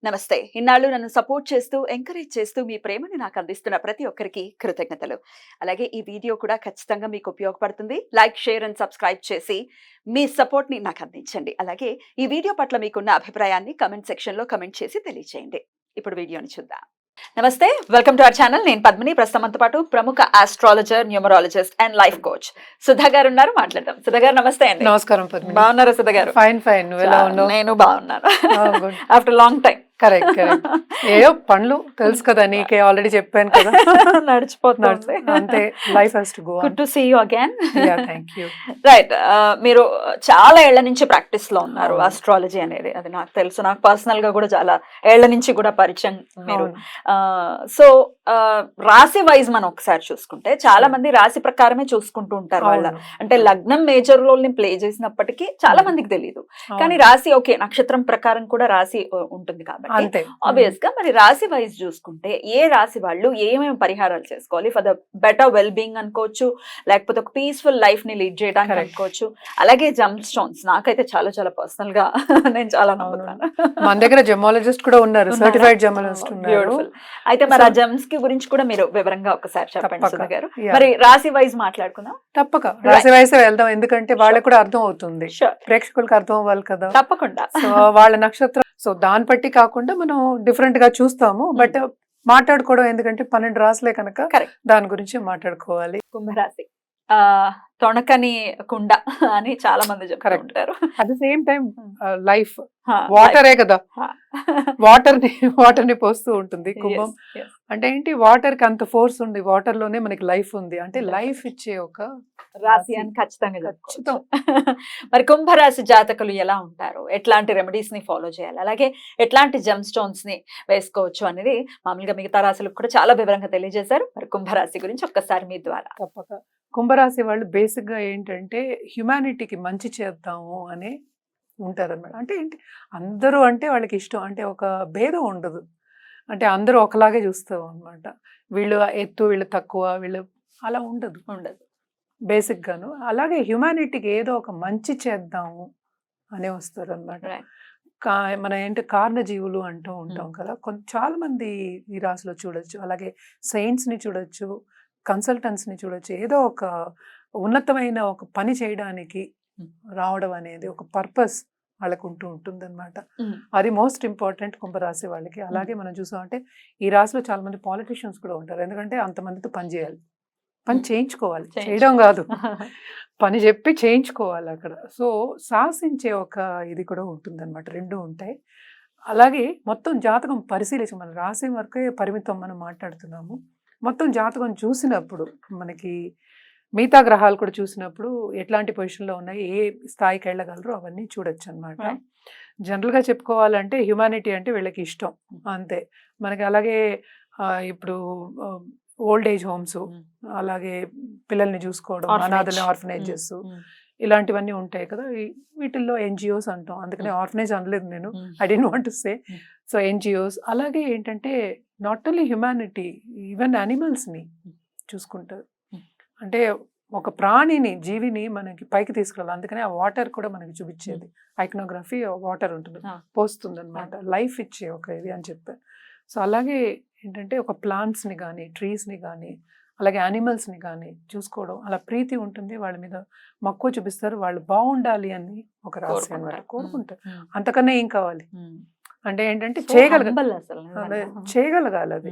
నమస్తే. ఇన్నాళ్ళు నన్ను సపోర్ట్ చేస్తూ, ఎంకరేజ్ చేస్తూ మీ ప్రేమని నాకు అందిస్తున్న ప్రతి ఒక్కరికి కృతజ్ఞతలు. అలాగే ఈ వీడియో కూడా ఖచ్చితంగా మీకు ఉపయోగపడుతుంది. లైక్, షేర్ అండ్ సబ్స్క్రైబ్ చేసి మీ సపోర్ట్‌ని నాకు అందించండి. అలాగే ఈ వీడియో పట్ల మీకున్న అభిప్రాయాన్ని కామెంట్ సెక్షన్‌లో కామెంట్ చేసి తెలియజేయండి. ఇప్పుడు వీడియోని చూద్దాం. నమస్తే. Welcome to our channel. నేను పద్మిని. ప్రస్తుతం మనతో పాటు ప్రముఖ astrologer, numerologist and life coach Sudha గారు ఉన్నారు. మాట్లాడదాం. సుధా గారు నమస్తే అండి. నమస్కారం పద్మిని. బాగున్నారా సుధా గారు? Fine fine. నువ్వు ఎలా ఉన్నావు? నేను బాగున్నాను. After long time. Correct correct. ఏయో పనులు తెలుసు కదా, నీకే ఆల్రెడీ చెప్పాను కదా. నడిచిపోతుంది అంతే. Life has to go on. Good to see you again. Yeah, thank you. Right. మీరు చాలా ఏళ్ల నుంచి ప్రాక్టీస్ లో ఉన్నారు ఆస్ట్రాలజీ అనేది. అది నాకు తెలుసు. నాకు పర్సనల్ గా కూడా చాలా ఏళ్ల నుంచి కూడా పరిచయం మీరు. సో రాశి వైజ్ మనం ఒకసారి చూసుకుంటే చాలా మంది రాశి ప్రకారమే చూసుకుంటూ ఉంటారు. వాళ్ళ అంటే లగ్నం మేజర్ రోల్ ని ప్లే చేసినప్పటికీ చాలా మందికి తెలియదు. కానీ రాశి ఓకే, నక్షత్రం ప్రకారం కూడా రాశి ఉంటుంది కాబట్టి ఆబ్వియస్ గా మరి రాశి వైజ్ చూసుకుంటే ఏ రాశి వాళ్ళు ఏమేమి పరిహారాలు చేసుకోవాలి for the better well being అనుకోవచ్చు, లేకపోతే ఒక పీస్ఫుల్ లైఫ్ ని లీడ్ చేయడానికి అనుకోవచ్చు. అలాగే జమ్ స్టోన్స్ నాకైతే చాలా చాలా పర్సనల్ గా నేను చాలా నమ్ముతాను. మన దగ్గర జెమాలజిస్ట్ కూడా ఉన్నారు, సర్టిఫైడ్ జెమాలజిస్ట్ ఉన్నారు. అయితే మరి ఆ జమ్స్ కి గురించి కూడా మీరు వివరంగా ఒకసారి చెప్పండి సుధా గారు. మరి రాశి వైజ్ మాట్లాడుకుందాం. తప్పక రాశి వైజ్ వెళ్దాం, ఎందుకంటే వాళ్ళకి కూడా అర్థం అవుతుంది, ప్రేక్షకులకు అర్థం అవ్వాలి కదా. తప్పకుండా. సో వాళ్ళ నక్షత్రం, సో దాన్ని బట్టి కాకుండా మనం డిఫరెంట్ గా చూస్తాము. బట్ మాట్లాడుకోవడం ఎందుకంటే 12 రాశులే కనుక దాని గురించి మాట్లాడుకోవాలి. కుంభరాశి తొణకని కుండ అని చాలా మంది చెప్తారు. At the same time life వాటరే కదా, వాటర్ ని పోస్తూ ఉంటుంది కుంభం. అంటే ఏంటి, వాటర్ కి అంత ఫోర్స్ ఉంది, వాటర్ లోనే మనకి లైఫ్ ఉంది. అంటే లైఫ్ ఇచ్చే ఒక రాశి అని ఖచ్చితంగా చెప్తాం. మరి కుంభరాశి జాతకులు ఎలా ఉంటారు, ఎట్లాంటి రెమెడీస్ ని ఫాలో చేయాలి, అలాగే ఎట్లాంటి జెమ్ స్టోన్స్ ని వేసుకోవచ్చు అనేది మామూలుగా మిగతా రాశులకు కూడా చాలా వివరంగా తెలియజేశారు. మరి కుంభరాశి గురించి ఒక్కసారి మీ ద్వారా. తప్పక. కుంభరాశి వాళ్ళు బేసిక్ గా ఏంటంటే హ్యుమానిటీకి మంచి చేద్దాము అని ఉంటారు అన్నమాట. అంటే ఏంటి, అందరూ అంటే వాళ్ళకి ఇష్టం, అంటే ఒక భేదం ఉండదు. అంటే అందరూ ఒకలాగే చూస్తాం అనమాట. వీళ్ళు ఎత్తు, వీళ్ళు తక్కువ, వీళ్ళు అలా ఉండదు బేసిక్ గాను. అలాగే హ్యుమానిటీకి ఏదో ఒక మంచి చేద్దాము అనే వస్తారు అనమాట. మన ఏంటి కారణజీవులు అంటూ ఉంటాం కదా, చాలా మంది ఈ రాశిలో చూడొచ్చు. అలాగే సైన్స్ ని చూడొచ్చు, కన్సల్టెంట్స్ ని చూడొచ్చు. ఏదో ఒక ఉన్నతమైన ఒక పని చేయడానికి రావడం అనేది ఒక పర్పస్ వాళ్ళకు ఉంటూ ఉంటుంది అనమాట. అది మోస్ట్ ఇంపార్టెంట్ కుంభరాశి వాళ్ళకి. అలాగే మనం చూసామంటే ఈ రాశిలో చాలా మంది పాలిటిషియన్స్ కూడా ఉంటారు. ఎందుకంటే అంతమందితో పని చేయాలి, పని చేయించుకోవాలి, చేయడం కాదు, పని చెప్పి చేయించుకోవాలి అక్కడ. సో శాసించే ఒక ఇది కూడా ఉంటుంది అనమాట. రెండు ఉంటాయి. అలాగే మొత్తం జాతకం పరిశీలించి, మన రాశి వరకే పరిమితం మనం మాట్లాడుతున్నాము. మొత్తం జాతకం చూసినప్పుడు మనకి మిగతా గ్రహాలు కూడా చూసినప్పుడు ఎట్లాంటి పొజిషన్లో ఉన్నాయి, ఏ స్థాయికి వెళ్ళగలరు, అవన్నీ చూడొచ్చు అనమాట. జనరల్గా చెప్పుకోవాలంటే హ్యుమానిటీ అంటే వీళ్ళకి ఇష్టం అంతే మనకి. అలాగే ఇప్పుడు ఓల్డ్ ఏజ్ హోమ్స్, అలాగే పిల్లల్ని చూసుకోవడం, అనాథలు, ఆర్ఫనేజెస్, ఇలాంటివన్నీ ఉంటాయి కదా. వీటిల్లో ఎన్జిఓస్ అంటాం, అందుకనే ఆర్ఫనేజ్ అనలేదు నేను, I don't want to say. So NGOs. అలాగే ఏంటంటే నాట్ ఓన్లీ హ్యుమానిటీ, ఈవెన్ యానిమల్స్ని చూసుకుంటారు. అంటే ఒక ప్రాణిని, జీవిని మనకి పైకి తీసుకెళ్ళాలి. అందుకనే ఆ వాటర్ కూడా మనకి చూపించేది, ఐకనోగ్రఫీ వాటర్ ఉంటుంది, పోస్తుంది అనమాట, లైఫ్ ఇచ్చే ఒక ఇది అని చెప్పారు. సో అలాగే ఏంటంటే ఒక ప్లాంట్స్ని కానీ, ట్రీస్ని కానీ, అలాగే యానిమల్స్ని కానీ చూసుకోవడం, అలా ప్రీతి ఉంటుంది, వాళ్ళ మీద మక్కువ చూపిస్తారు, వాళ్ళు బాగుండాలి అని ఒక రాశి అనమాట, కోరుకుంటారు. అంతకన్నా ఏం కావాలి అంటే ఏంటంటే చేయగలగాలి. అది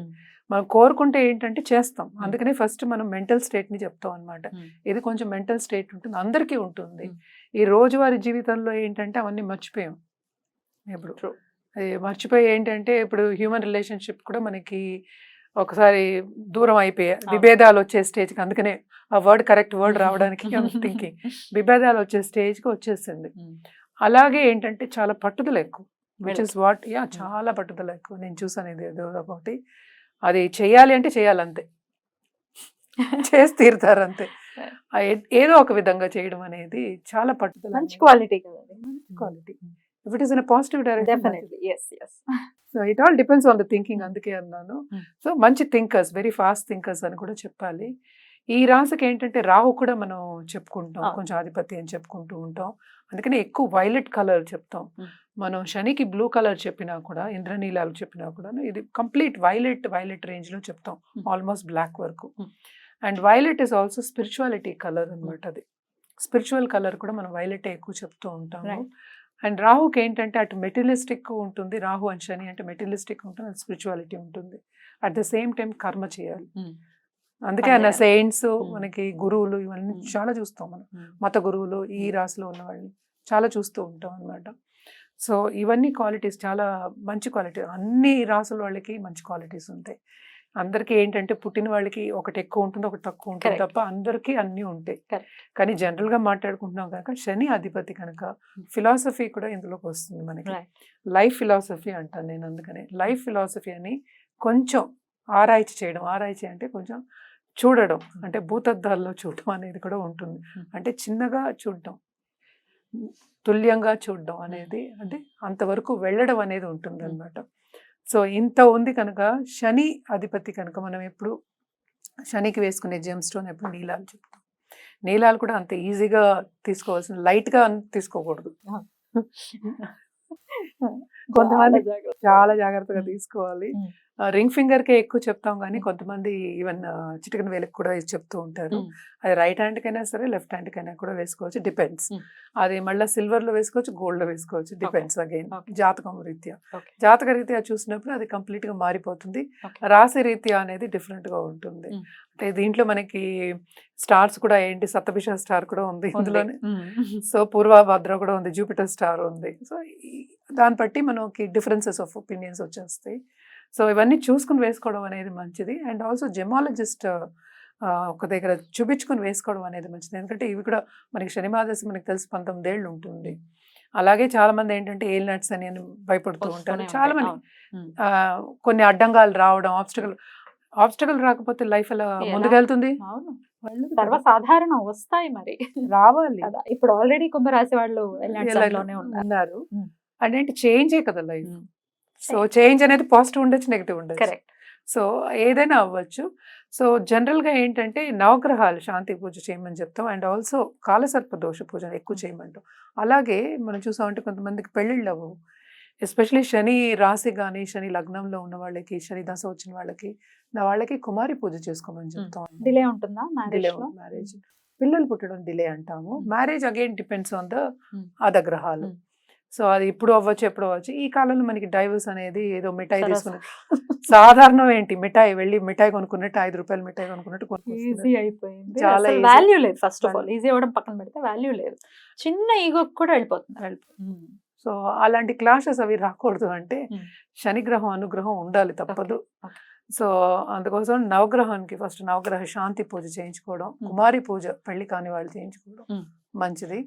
మనం కోరుకుంటే ఏంటంటే చేస్తాం. అందుకనే ఫస్ట్ మనం మెంటల్ స్టేట్ ని చెప్తాం అనమాట. ఇది కొంచెం మెంటల్ స్టేట్ ఉంటుంది, అందరికీ ఉంటుంది. ఈ రోజువారీ జీవితంలో ఏంటంటే అవన్నీ మర్చిపోయాం. ఇప్పుడు మర్చిపోయి ఏంటంటే ఇప్పుడు హ్యూమన్ రిలేషన్షిప్ కూడా మనకి ఒకసారి దూరం అయిపోయాయి, విభేదాలు వచ్చే స్టేజ్కి. అందుకనే ఆ వర్డ్ కరెక్ట్ వర్డ్ రావడానికి థింకింగ్, విభేదాలు వచ్చే స్టేజ్కి వచ్చేసింది. అలాగే ఏంటంటే చాలా పట్టుదల ఎక్కువ, విచ్ ఇస్ వాట్, చాలా పట్టుదల ఎక్కువ. నేను చూసాను ఇది ఏదో ఒకటి, అది చెయ్యాలి అంటే చెయ్యాలి అంతే, చేసి తీరుతారు అంతే. ఏదో ఒక విధంగా చేయడం అనేది చాలా పట్టుదల, మంచి క్వాలిటీ కదా, quality. If it is in positive direction, so it all depends on the thinking. అందుకే అన్నాను. సో మంచి థింకర్స్, వెరీ ఫాస్ట్ థింకర్స్ అని కూడా చెప్పాలి. ఈ రాశికి ఏంటంటే రాహు కూడా మనం చెప్పుకుంటాం, కొంచెం ఆధిపత్యం అని చెప్పుకుంటూ ఉంటాం. అందుకని ఎక్కువ వైలెట్ కలర్ చెప్తాం. Hmm. మనం శనికి బ్లూ కలర్ చెప్పినా కూడా, ఇంద్రనీలాలు చెప్పినా కూడా ఇది కంప్లీట్ వైలెట్ రేంజ్ లో చెప్తాం, Hmm. ఆల్మోస్ట్ బ్లాక్ వరకు. Hmm. And violet is also spirituality colour అనమాట. అది స్పిరిచువల్ కలర్ కూడా మనం వైలెట్ ఎక్కువ చెప్తూ ఉంటాము. Right. అండ్ రాహుకి ఏంటంటే అటు మెటీరియలిస్టిక్ ఉంటుంది, రాహు అండ్ శని అంటే మెటీరియలిస్టిక్ ఉంటుంది, అది స్పిరిచువాలిటీ ఉంటుంది. అట్ ద సేమ్ టైం కర్మ చేయాలి. Hmm. అందుకే ఆయన పని సెయింట్స్, Hmm. మనకి గురువులు ఇవన్నీ Hmm. చాలా చూస్తాం మనం. Hmm. మత గురువులు ఈ రాశిలో ఉన్న వాళ్ళని చాలా చూస్తూ ఉంటాం అన్నమాట. సో ఇవన్నీ క్వాలిటీస్ చాలా మంచి క్వాలిటీ. అన్ని రాసుల వాళ్ళకి మంచి క్వాలిటీస్ ఉంటాయి. అందరికీ ఏంటంటే పుట్టిన వాళ్ళకి ఒకటి ఎక్కువ ఉంటుంది, ఒకటి తక్కువ ఉంటుంది Correct. తప్ప అందరికీ అన్నీ ఉంటాయి. Correct. కానీ జనరల్ గా మాట్లాడుకుంటున్నాం కనుక శని అధిపతి కనుక ఫిలాసఫీ కూడా ఇందులోకి వస్తుంది మనకి. Right. లైఫ్ ఫిలాసఫీ అంటాను నేను. అందుకనే లైఫ్ ఫిలాసఫీ అని కొంచెం ఆరాய்ச்சி చేయడం, ఆరాய்ச்சி అంటే కొంచెం చూడడం, అంటే భూతద్దాల్లో చూడడం అనేది కూడా ఉంటుంది. అంటే చిన్నగా చూడడం, తుల్యంగా చూడడం అనేది, అంటే అంతవరకు వెళ్ళడం అనేది ఉంటుంది అనమాట. సో ఇంత ఉంది కనుక శని అధిపతి కనుక మనం ఎప్పుడు శనికి వేసుకునే జెమ్ స్టోన్ ఎప్పుడు నీలాలు చెప్తాం. నీలాలు కూడా అంత ఈజీగా తీసుకోవాల్సిన, లైట్ గా తీసుకోకూడదు. కొంతమంది చాలా జాగ్రత్తగా తీసుకోవాలి. రింగ్ ఫింగర్ కే ఎక్కువ చెప్తాం కానీ కొంతమంది ఈవెన్ చిటికెన వేలకు కూడా చెప్తూ ఉంటారు. అది రైట్ హ్యాండ్ కైనా సరే, లెఫ్ట్ హ్యాండ్ కైనా కూడా వేసుకోవచ్చు, డిపెండ్స్. అది మళ్ళీ సిల్వర్ లో వేసుకోవచ్చు, గోల్డ్ లో వేసుకోవచ్చు, డిపెండ్స్ అగైన్ జాతకం రీత్యా. జాతక రీత్యా చూసినప్పుడు అది కంప్లీట్ గా మారిపోతుంది. రాశి రీత్యా అనేది డిఫరెంట్ గా ఉంటుంది. అంటే దీంట్లో మనకి స్టార్స్ కూడా ఏంటి, సప్తభిష స్టార్ కూడా ఉంది ఇందులోనే. సో పూర్వభద్ర కూడా ఉంది, జూపిటర్ స్టార్ ఉంది. సో దాన్ని బట్టి మనకి డిఫరెన్సెస్ ఆఫ్ ఒపీనియన్స్ వచ్చేస్తాయి. సో ఇవన్నీ చూసుకుని వేసుకోవడం అనేది మంచిది. అండ్ ఆల్సో జెమాలజిస్ట్ ఒక దగ్గర చూపించుకుని వేసుకోవడం అనేది మంచిది. ఎందుకంటే ఇవి కూడా మనకి శని మహాదశ మనకి తెలిసి 19 ఏళ్ళు ఉంటుంది. అలాగే చాలా మంది ఏంటంటే ఏల్ నట్స్ అని భయపడుతూ ఉంటారు. చాలా మంది కొన్ని అడ్డంగాలు రావడం, ఆబ్స్టకల్ రాకపోతే లైఫ్ ఎలా ముందుకెళ్తుంది? సర్వసాధారణం వస్తాయి మరి, రావాలి. ఇప్పుడు ఆల్రెడీ కుంభరాశి వాళ్ళు ఉన్నారు. అంటే చేంజే కదా లైఫ్. సో చేంజ్ అనేది పాజిటివ్ ఉండొచ్చు, నెగిటివ్ ఉండొచ్చు. కరెక్ట్. సో ఏదైనా అవ్వచ్చు. సో జనరల్ గా ఏంటంటే నవగ్రహాలు శాంతి పూజ చేయమని చెప్తాం. అండ్ ఆల్సో కాలసర్ప దోష పూజ ఎక్కువ చేయమంటాం. అలాగే మనం చూసామంటే కొంతమందికి పెళ్ళిళ్ళు అవ్వవు. ఎస్పెషలీ శని రాశి కానీ, శని లగ్నంలో ఉన్న వాళ్ళకి, శని దశ వచ్చిన వాళ్ళకి కుమారి పూజ చేసుకోమని చెప్తాం. డిలే ఉంటుందా మ్యారేజ్, పిల్లలు పుట్టడం డిలే అంటాము. Marriage again depends on the other గ్రహాలు. సో అది ఇప్పుడు అవ్వచ్చు, ఎప్పుడు అవ్వచ్చు. ఈ కాలంలో మనకి డైవర్స్ అనేది ఏదో మిఠాయి తీసుకుని సాధారణం ఏంటి, మిఠాయి వెళ్ళి మిఠాయి కొనుక్కున్నట్టు, 5 రూపాయలు మిఠాయి కొనుక్కున్నట్టు ఈజీ అయిపోయింది. చాలా వాల్యూ లేదు. ఫస్ట్ ఆఫ్ ఆల్ ఈజీ అవ్వడం పక్కన పెడితే వాల్యూ లేదు. చిన్న ఈగో కూడా వెళ్ళిపోతుంది. సో అలాంటి క్లాషెస్ అవి రాకూడదు అంటే శనిగ్రహం అనుగ్రహం ఉండాలి, తప్పదు. సో అందుకోసం నవగ్రహానికి ఫస్ట్ నవగ్రహ శాంతి పూజ చేయించుకోవడం, కుమారి పూజ పెళ్లి కాని వాళ్ళు చేయించుకోవడం మంచిది.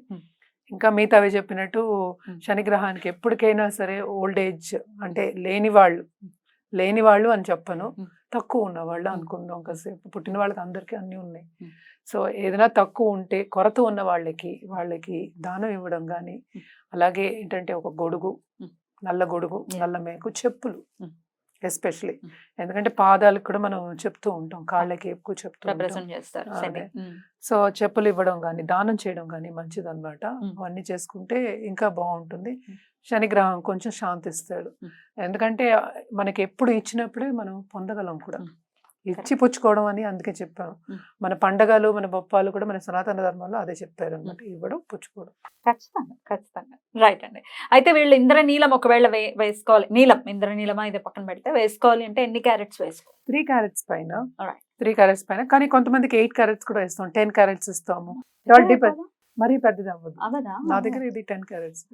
ఇంకా మిగతావి చెప్పినట్టు శనిగ్రహానికి ఎప్పటికైనా సరే ఓల్డ్ ఏజ్ అంటే లేని వాళ్ళు అని చెప్పను, తక్కువ ఉన్న వాళ్ళు అనుకుందాం కాసేపు. పుట్టిన వాళ్ళకి అందరికీ అన్నీ ఉన్నాయి. సో ఏదైనా తక్కువ ఉంటే కొరత ఉన్న వాళ్ళకి దానం ఇవ్వడం కానీ, అలాగే ఏంటంటే ఒక గొడుగు, నల్ల గొడుగు, నల్ల మేకు, చెప్పులు ఎస్పెషలీ. ఎందుకంటే పాదాలకు కూడా మనం చెప్తూ ఉంటాం, కాళ్ళకి ఎక్కువ చెప్తూ ఉంటాం. సో చెప్పులు ఇవ్వడం కానీ, దానం చేయడం కానీ మంచిది అనమాట. అవన్నీ చేసుకుంటే ఇంకా బాగుంటుంది. శనిగ్రహం కొంచెం శాంతిస్తాడు. ఎందుకంటే మనకి ఎప్పుడు ఇచ్చినప్పుడే మనం పొందగలం కూడా. ఇచ్చి పుచ్చుకోవడం అని అందుకే చెప్పాను. మన పండగలు, మన బొప్పాలు కూడా మన సనాతన ధర్మంలో అదే చెప్పారు అనమాట, ఇవ్వడం పుచ్చుకోవడం. ఖచ్చితంగా రైట్ అండి. అయితే వీళ్ళు ఇంద్రనీలం ఒకవేళ వేసుకోవాలి, ఇంద్రనీలమా ఇది పక్కన పెడితే వేసుకోవాలి అంటే ఎన్ని క్యారెట్స్ వేసుకోవాలి? 3 క్యారెట్స్ పైన. 3 క్యారెట్స్ పైన. కానీ కొంతమందికి 8 క్యారెట్స్ కూడా ఇస్తాం, 10 క్యారెట్స్ ఇస్తాము. మరీ పెద్దది అవ్వదు. నా దగ్గర ఇది 10 క్యారెట్స్.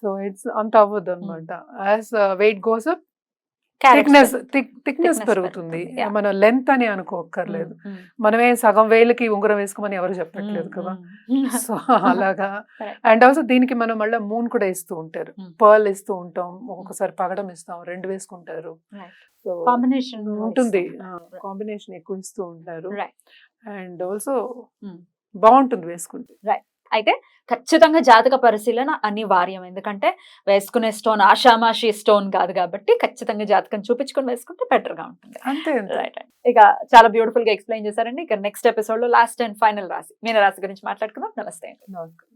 సో ఇట్స్ అంత అవ్వదు అనమాట. As weight goes up thickness పెరుగుతుంది. మన లెంత్ అని అనుకోక్కర్లేదు. మనమే సగం వేలకి ఉంగరం వేసుకోమని ఎవరు చెప్పట్లేదు కదా. సో అలాగా. అండ్ ఆల్సో దీనికి మనం మళ్ళీ మూన్ కూడా ఇస్తూ ఉంటారు, పర్ల్ ఇస్తూ ఉంటాం, ఒక్కొక్కసారి పగడం ఇస్తాం, 2 వేసుకుంటారు. సో కాంబినేషన్ ఉంటుంది, కాంబినేషన్ ఎక్కువ ఇస్తూ ఉంటారు. అండ్ ఆల్సో బాగుంటుంది వేసుకుంటే. అయితే ఖచ్చితంగా జాతక పరిశీలన అనివార్యం, ఎందుకంటే వేసుకునే స్టోన్ ఆషామాషి స్టోన్ కాదు కాబట్టి ఖచ్చితంగా జాతకం చూపించుకొని వేసుకుంటే బెటర్ గా ఉంటుంది. అంతే అంతే. రైట్ అండి. ఇక చాలా బ్యూటిఫుల్ గా ఎక్స్ప్లెయిన్ చేశారండి. ఇక నెక్స్ట్ ఎపిసోడ్ లో లాస్ట్ అండ్ ఫైనల్ రాశి మీన రాశి గురించి మాట్లాడుకుందాం. నమస్తే అండి. నమస్కారం.